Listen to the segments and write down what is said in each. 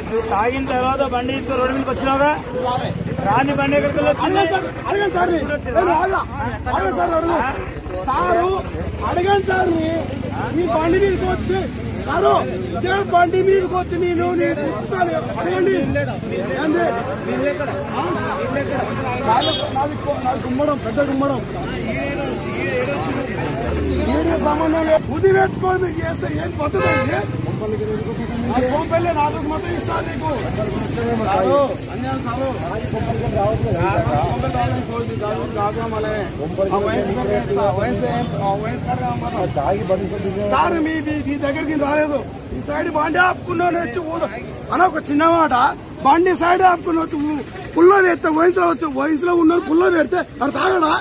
నువ్వు తాగిన తర్వాత బండి తీసుకుని రోడ్డు మీదకి వచ్చినావుగా రాని బండి ఎక్కడికి అడగండి సార్ మీ బండి మీదకి వచ్చి సారు ఇదే బండి మీదకి వచ్చి నేను అడగండి నాది గుమ్మడం పెద్ద గుమ్మడం సంబంధం లేదు బుద్ధి పెట్టుకోండి మీకు చేస్తే ఏం పద్ధతి సోంపల్లి నాకు మొత్తం ఇస్తాను నీకు అన్యాయం సారు సార్ మీ దగ్గరికి రాలేదు ఈ సైడ్ బండి ఆపుకున్నాను వచ్చి అని ఒక చిన్న మాట బండి సైడ్ ఆపుకుని వచ్చి పుల్ల పెడితే వయసులో ఉన్నారు పుల్ల పెడితే అది తాగడా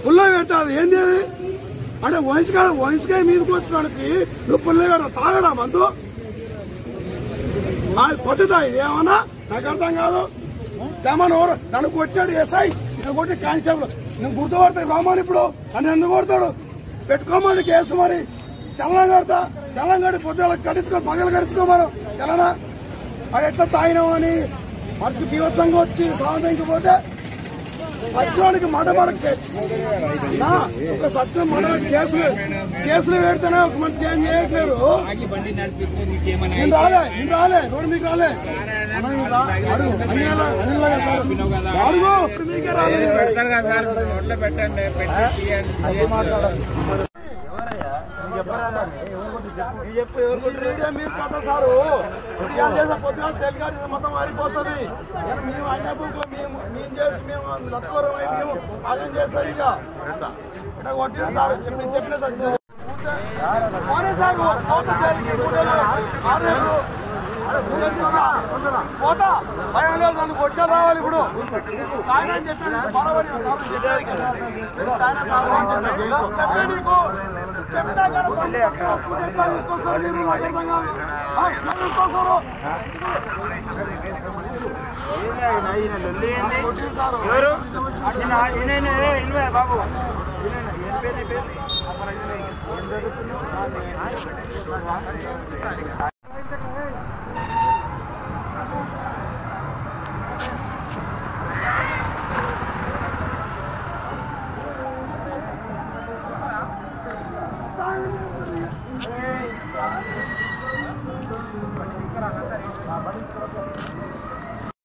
పుల్ల పెడితే అది ఏంది అంటే వయసుకాయ మీదకి వచ్చినానికి నువ్వు పుల్ల పెడతా తాగడా మందు పద్ధతి ఇది ఏమన్నా నాకు అర్థం కాదు తెమను నన్ను కొట్టాడు ఎస్ఐ నేను కొట్టి కానిస్టేబుల్ నేను గుర్తుపడతాయి రామాని ఇప్పుడు నన్ను ఎందుకు కొడతాడు పెట్టుకోమని కేసు మరి చలనం కడతా చలనం కట్టి పొద్దుల కట్టించుకో పగలు కట్టించుకోమను చలనా అది ఎట్లా తాగినామని మనసుకు బీభత్సంగా వచ్చి సాంతించిపోతే సత్యానికి మడమడకే ఒక సత్యం మడ కేసులు పెడితేనే ఒక మంచి ఏం చేయట్లేదు నేను రాలే రోడ్డు మీకు రాలే మీకే రాలేదు మీరు కదా సారు పొద్దుగా తెలుగు మొత్తం మారిపోతుంది మేము అన్న బుక్ లో మేము చేసి మేము లక్కోరం మేము అదేం చేస్తారు ఇక కొట్టిన సార్ చెప్పిన పోతా భయం లేదు నన్ను కొట్టే రావాలి ఇప్పుడు ఆయన అని చెప్పాను చెప్పే నీకు చెప్పినా తీసుకొస్తారు బాబు